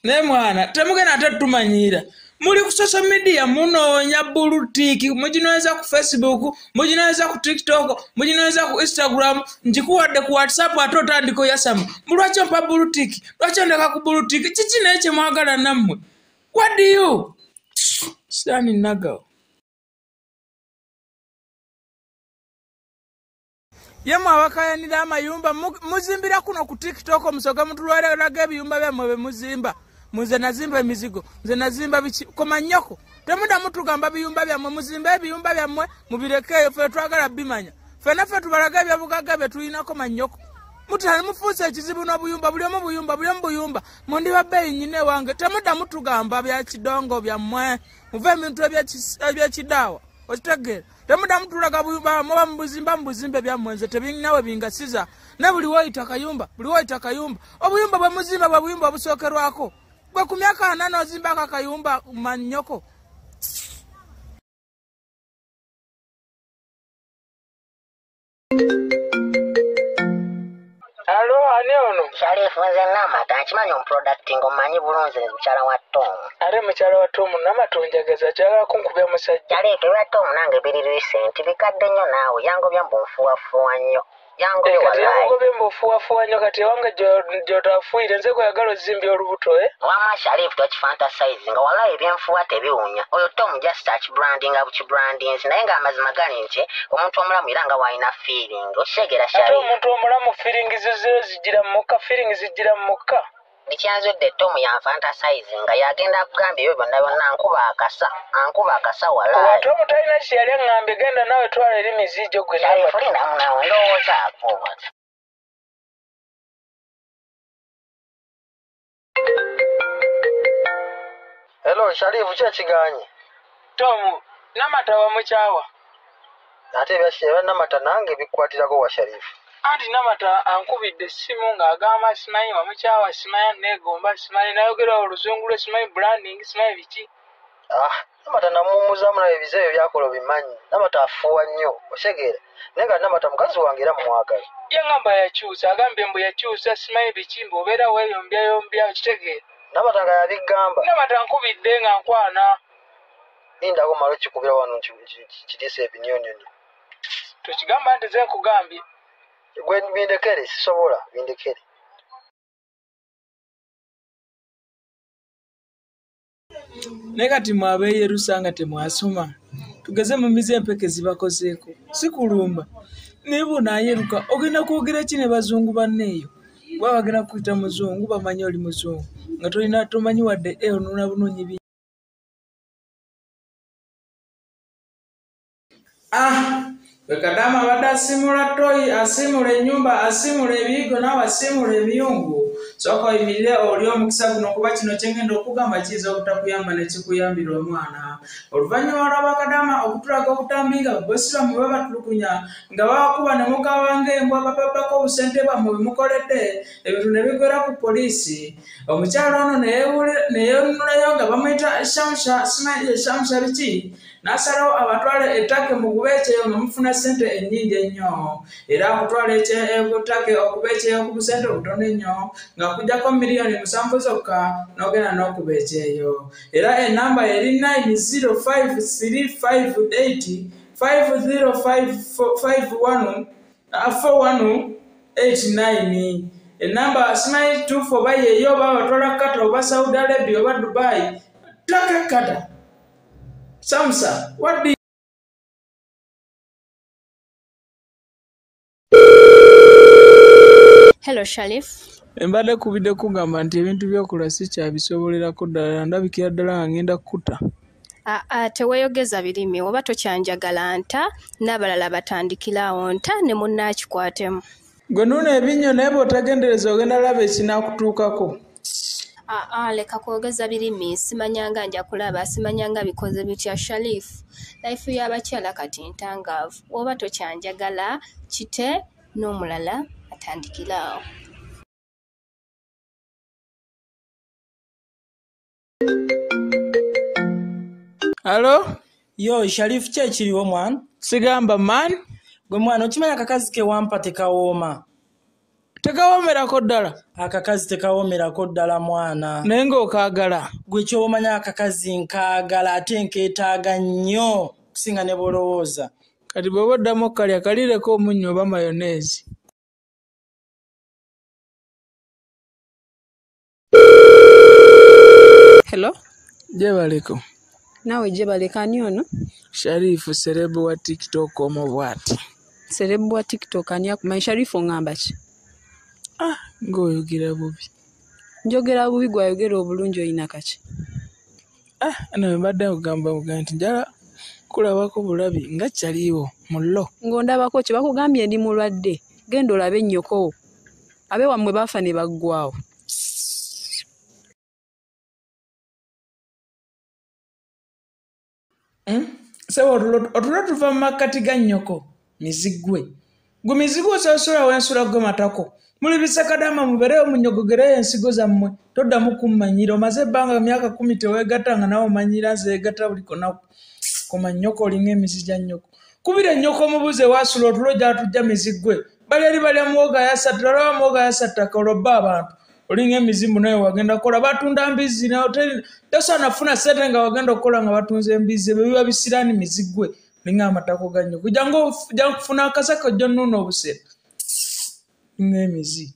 Ne mwana temugenda tetumanyira muli ku social media munoonya bulutiki mujinoweza ku Facebook mujinoweza ku TikTok mujinoweza ku Instagram njikuwadde ku WhatsApp ate otandiko yasama mulwakyo mpa bulutiki lwakyo ndeka ku bulutiki kiki naye kye mwagala nammwe what do you Sani nago yemwe abakayanira amayumba muzimbira kuno ku TikTok musoga mutulweraga ebiyumba byammwe be muzimba muze nazimba emizigo muze nazimba biki komanyoko temuda mutugamba biyumba byammwe muzimba ebiyumba byammwe mubirekeyo fe twagala bimanya fe nafe tubalaga ebyabugaga bye tulinako manyoko mutali mufuuse ekizibu n'obuyumba buli omu buyumba mundi babbeeyi nyine wange temuda mutugamba bya kidongo byammwe muve ebintu ebyekidaawa okitegeera temuda mutulaga buyumba muba mubuzimbe byammwe nze tebinawe bingasiza ne buli woyita kayumba obuyumba bwe muzimba bwe buyumba obusookerwako bwe ku myaka 8 ozimbako akayumba manyoko Alo, ani ono? Sharifu nze Namata, nkimanyi omuproducting omanyi bulungi mukyala wa Tom. Ate mukyala wa Tom Namata onjagaza kyala kunkubya musajja. Sharifu wa Tom nange biri recent bikadde nnyo naawe yangobya mbufuwafuwa nnyo. Yangobye wallahi. Yangobye mbufuwafuwa nnyo kati wange gyotafuire nze kwagala ozimbye olubuto Wama Sharifu tokifantasize nga wallahi ebyenfuwa tebiwunya. Oyo Tom just touch branding abukibrandings naye nga amazima gani nti omuntu omulamu era nga wayina feeling. Okitegera Sharifu. Ate omuntu omulamu feeling zizo zigira muka feeling zigira muka. Nikyanzudde Tom yanfantasize nga yagenda kugambye ebyo byonna ankuba akasa wallahi. Watu omutayina kiyali ngambe genda nawe twala eri mizijo gwe Sharifu linda munawe ndowooza ako. Hello Sharifu kyekiganye. Tom Namata wa mukyawa. Ate byashye Namata nange bikwatirako wa Sharifu. Anti Namata ankubidde simu ng'agamba simanyi wa mukyawa simanyi negomba simanyi nayogera oluzungu lwe simanyi branding simanyi biki. Namata namumuzamu naye ebizeeyo byakola bimanyi. Namata afuwa nnyo otegeera. Naye nga Namata mukazi wange era mumwagala. Yangamba yakyusa agambye mbu yakyusa simanyi biki mbu obeera weeyombyayombya okitegeera. Namata nga yabigamba. Namata nkubidde nga nkwana. Lindako malo kikubira wano kiriisa ebinyonyonyo. Tukigamba nti ze nkugambye. Gwe bindekere sisobola bindekere. Nekati mwabeeye rusanga temwasoma. Tugeze mu mize empeke zibakozeeko. Sikulumba. Nibu nayeruka ogenda kwogera ki ne bazungu banneeyo. Bwa bagenda kuyita muzungu bamanyi oli muzungu. Nga tolina tomanyi wadde onona bunonyi bi. Bekadama bada asimula toyi, asimula ennyumba, asimula ebiyigo nawe asimula ebiyungu. Soko imirire oli omukisa guno kuba kino kyengenda okugamba kiza obutakuyamba ne kikuyambira omwana. Oluvannyuma lw'abakadama okutulaga okutambinga bwesiramu bwe batulukunya nga bakuba ne mukawanga embwa bapapako obusente bwammwe bwe mukoledde ebintu ne bigwera ku poliisi. Omukyalo ono neyeewulirayo nga bamuyita Shamsha biki n'asalawo abatwale ettake mu kubeekyeyo nga mufuna ssente ennyingi ennyo era akutwala ettake okubeekyeyo ku busente obutono ennyo nga kujjako $7,000,000 zokka n'ogenda n'okubeekyeyo era ennamba eri 903538454189 ennamba simanyi tuufu oba yeeyo oba batwala kata oba Saudi Arabia oba Dubai ttaka kata Samsa, what do you... Hello, Sharif. Mbadde kubidde kugamba nti ebintu byokola si kyabisobolerako ddala ndabikira ddala nga ngenda kkuta. Teweeyogeza birimi oba tokyanjagala nta n'abalala batandikirawo nta ne munnakikwatemu. Gwe nuna ebinnyo naye bw'otagendereza ogenda laba ekinaakutuukako. Leka kwogeza birimi simanyanga nja kulaba simanyanga bikoze bitya Sharif. Life y'abakyala kati ntangaavu oba tokyanjagala kite n'omulala atandikirawo. Alo? Yo, Sharif kyekiriwo mwana? Sigamba man? Gwe mwana okimanya akakazi ke wampa tekawooma. Tekawomerako ddala. Akakazi tekawomerako ddala mwana. Naye ng'okaagala. Gwe ky'omanya akakazi nkaagala ate nkeetaaga nnyo okusinga ne bw'olowooza. Kati bw'oba oddamu okalya kalireko omunnyo oba mayoneezi. Hello? Jebaleko. Nawe jebaleka ani ono? Sharifu serebu wa TikTok omubwati. Serebu wa TikTok ani akumanyi Sharifu ngamba ki? Ng'oyogera bubi. Njogera bubi gwayogera obulungi oyina kaki? Ano mbadde nkugamba nti njala kulabako bulabi nga kyaliwo mullo. Ng'ondabako kye bakugambye ndi mulwadde. Genda olabe nnyoko. Abe wammwe baafa ne baggwawo. Sebo otulo tuva mu makkati ga nnyoko mizigwe. Gwe mizigwe osasula wensula gwe matako. Muli bisakadama mubereyo munyogogereyo ensigo zammwe. Toddamu kummanyira omaze ebbanga myaka 10 teweegatta nga nawe omanyira zeegatta buli konaku. Koma nnyoko olinga emizi gya nnyoko. Kubira nnyoko mubuze wasula otulo gy'atujja mizigwe. Bali eri balya muwoga yasatta olaba muwoga yasatta kolobba abantu. Olinga emizimu naye wagenda kukola batunda mbizi na hoteli tosaana funa ssente nga wagenda okukola nga batunze embizi bwe biba bisiraani mizigwe olinga amatako ga nnyoko ojja kufuna akasaka ojja nnuuna obusera ng'emizi.